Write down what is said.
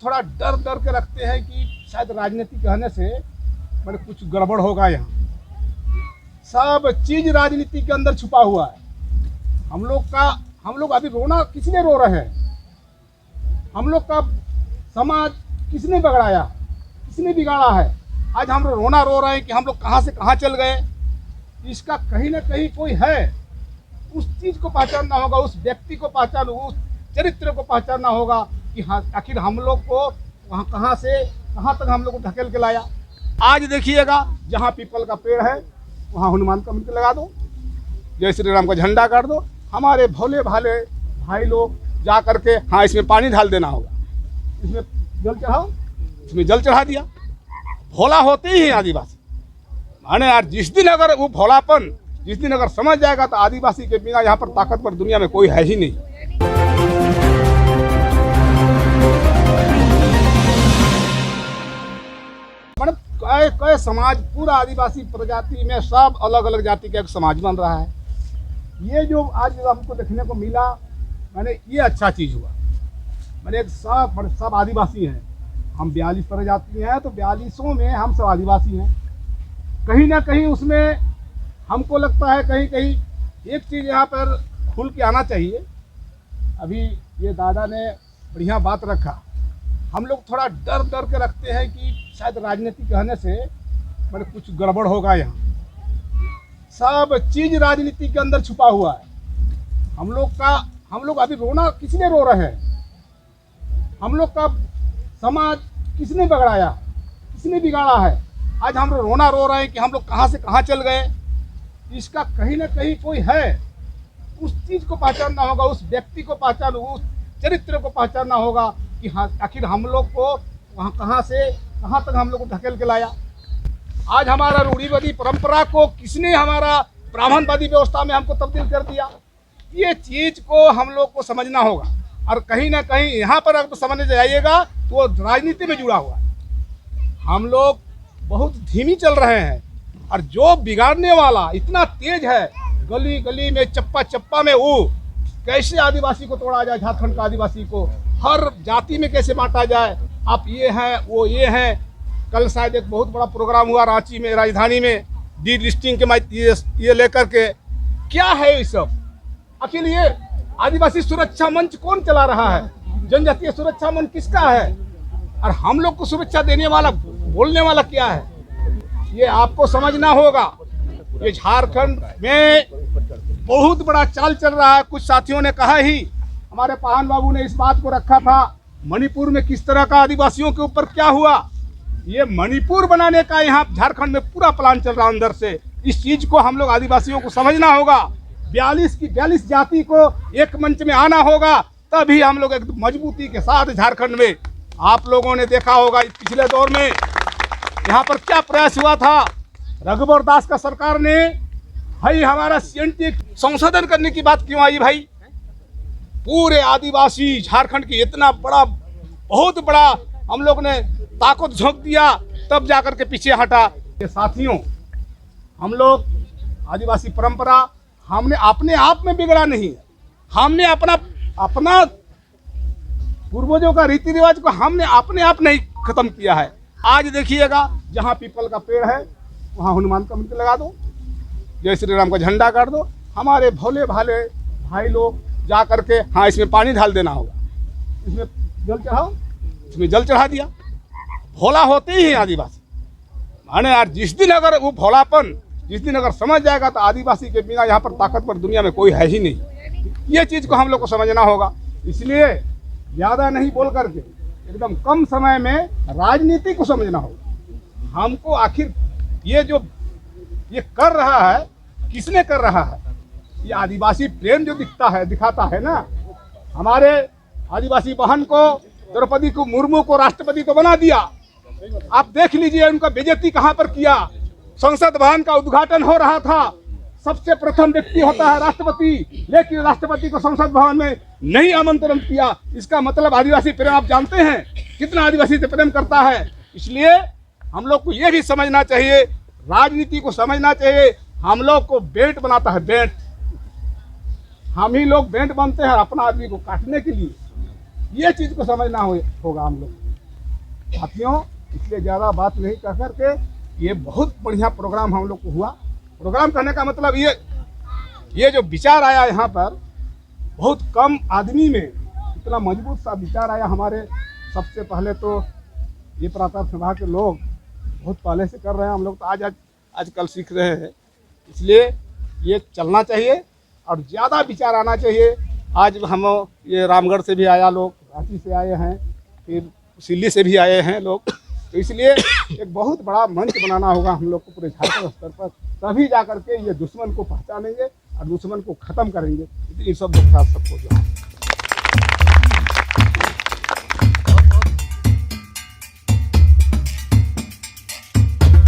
थोड़ा डर डर के रखते हैं कि शायद राजनीति कहने से मैंने कुछ गड़बड़ होगा। यहाँ सब चीज राजनीति के अंदर छुपा हुआ है। हम लोग अभी रोना किसने रो रहे हैं? हम लोग का समाज किसने बिगड़ाया, किसने बिगाड़ा है? आज हम रोना रो रहे हैं कि हम लोग कहाँ से कहाँ चल गए। इसका कहीं ना कहीं कोई है। उस चीज को पहचानना होगा, उस व्यक्ति को पहचान, उस चरित्र को पहचानना होगा कि हाँ आखिर हम लोग को वहाँ कहाँ से कहाँ तक हम लोग को ढकेल के लाया। आज देखिएगा, जहाँ पीपल का पेड़ है वहाँ हनुमान का मंदिर लगा दो, जय श्री राम का झंडा काट दो। हमारे भोले भाले भाई लोग जा करके हाँ इसमें पानी डाल देना होगा, इसमें जल चढ़ाओ, इसमें जल चढ़ा दिया। भोला होते ही हैं आदिवासी। माने यार, जिस दिन अगर वो भोलापन जिस दिन अगर समझ जाएगा तो आदिवासी के बिना यहाँ पर ताकतवर दुनिया में कोई है ही नहीं। मतलब कई समाज, पूरा आदिवासी प्रजाति में सब अलग अलग जाति का एक समाज बन रहा है। ये जो आज हमको देखने को मिला, मैंने ये अच्छा चीज हुआ। मैंने सब आदिवासी हैं, हम 42 प्रजाति हैं, तो 42 में हम सब आदिवासी हैं। कहीं ना कहीं उसमें हमको लगता है कहीं कहीं एक चीज़ यहाँ पर खुल के आना चाहिए। अभी ये दादा ने बढ़िया बात रखा। हम लोग थोड़ा डर डर के रखते हैं कि शायद राजनीति कहने से मैंने कुछ गड़बड़ होगा। यहाँ सब चीज राजनीति के अंदर छुपा हुआ है। हम लोग अभी रोना किसने रो रहे हैं? हम लोग का समाज किसने बिगड़ाया, किसने बिगाड़ा है? आज हम रोना रो रहे हैं कि हम लोग कहाँ से कहाँ चल गए। इसका कहीं ना कहीं कोई है। उस चीज को पहचानना होगा, उस व्यक्ति को पहचान, उस चरित्र को पहचानना होगा कि हाँ आखिर हम लोग को वहाँ कहाँ से कहाँ तक हम लोग को ढकेल के लाया। आज हमारा रूढ़िवादी परंपरा को किसने हमारा ब्राह्मणवादी व्यवस्था में हमको तब्दील कर दिया। ये चीज को हम लोग को समझना होगा। और कहीं ना कहीं यहाँ पर अगर समझने जाइएगा तो वो राजनीति में जुड़ा हुआ है। हम लोग बहुत धीमी चल रहे हैं, और जो बिगाड़ने वाला इतना तेज है, गली गली में चप्पा चप्पा में वो कैसे आदिवासी को तोड़ा जाए, झारखंड का आदिवासी को हर जाति में कैसे बांटा जाए। आप ये हैं, वो ये हैं। कल शायद एक बहुत बड़ा प्रोग्राम हुआ रांची में, राजधानी में, डी लिस्टिंग के ये लेकर के। क्या है ये सब? आखिर ये आदिवासी सुरक्षा मंच कौन चला रहा है? जनजातीय सुरक्षा मंच किसका है? और हम लोग को सुरक्षा देने वाला, बोलने वाला क्या है? ये आपको समझना होगा। ये झारखंड में बहुत बड़ा चाल चल रहा है। कुछ साथियों ने कहा ही, हमारे पाहन बाबू ने इस बात को रखा था, मणिपुर में किस तरह का आदिवासियों के ऊपर क्या हुआ। ये मणिपुर बनाने का यहाँ झारखंड में पूरा प्लान चल रहा है अंदर से। इस चीज को हम लोग आदिवासियों को समझना होगा। 42 की 42 जाति को एक मंच में आना होगा, तभी हम लोग एक मजबूती के साथ झारखंड में। आप लोगों ने देखा होगा पिछले दौर में यहाँ पर क्या प्रयास हुआ था। रघुवर दास का सरकार ने भाई हमारा सीएनटी संशोधन करने की बात क्यों आई भाई? पूरे आदिवासी झारखंड की इतना बड़ा, बहुत बड़ा हम लोग ने ताकत झोंक दिया, तब जाकर के पीछे हटा। ये साथियों, हम लोग आदिवासी परंपरा हमने अपने आप में बिगड़ा नहीं है। हमने अपना पूर्वजों का रीति रिवाज को हमने अपने आप नहीं खत्म किया है। आज देखिएगा, जहाँ पीपल का पेड़ है वहाँ हनुमान का मंदिर लगा दो, जय श्री राम का झंडा काट दो। हमारे भोले भाले भाई लोग जा करके हाँ इसमें पानी डाल देना होगा, इसमें जल चढ़ाओ, इसमें जल चढ़ा दिया। भोला होते ही हैं आदिवासी। माने यार, जिस दिन अगर वो भोलापन जिस दिन अगर समझ जाएगा तो आदिवासी के बिना यहाँ पर ताकतवर दुनिया में कोई है ही नहीं। ये चीज को हम लोग को समझना होगा। इसलिए ज्यादा नहीं बोल करके एकदम कम समय में राजनीति को समझना होगा हमको। आखिर ये जो ये कर रहा है, किसने कर रहा है? ये आदिवासी प्रेम जो दिखाता है ना। हमारे आदिवासी बहन को, द्रौपदी को मुर्मू को राष्ट्रपति तो बना दिया। आप देख लीजिए उनका बेइज्जती कहाँ पर किया। संसद भवन का उद्घाटन हो रहा था, सबसे प्रथम व्यक्ति होता है राष्ट्रपति, लेकिन राष्ट्रपति को संसद भवन में नहीं आमंत्रण किया। इसका मतलब आदिवासी प्रेम आप जानते हैं कितना आदिवासी से प्रेम करता है। इसलिए हम लोग को ये भी समझना चाहिए, राजनीति को समझना चाहिए। हम लोग को बेंट बनाता है, बेंट। हम ही लोग बेंट बनते हैं अपना आदमी को काटने के लिए। ये चीज को समझना होगा हम लोग। साथियों, इसलिए ज़्यादा बात नहीं कह करके ये बहुत बढ़िया प्रोग्राम हम लोग को हुआ। प्रोग्राम कहने का मतलब ये जो विचार आया यहाँ पर, बहुत कम आदमी में इतना मजबूत सा विचार आया। हमारे सबसे पहले तो ये पुरातत्व विभाग के लोग बहुत पहले से कर रहे हैं, हम लोग तो आजकल सीख रहे हैं। इसलिए ये चलना चाहिए और ज़्यादा विचार आना चाहिए। आज हम ये रामगढ़ से भी आया लोग, रांची से आए हैं, फिर सिल्ली से भी आए हैं लोग, तो इसलिए एक बहुत बड़ा मंच बनाना होगा हम लोग को पूरे झारखंड स्तर पर, तभी जा करके ये दुश्मन को पहचानेंगे और दुश्मन को ख़त्म करेंगे। इन सब लोग सबको जो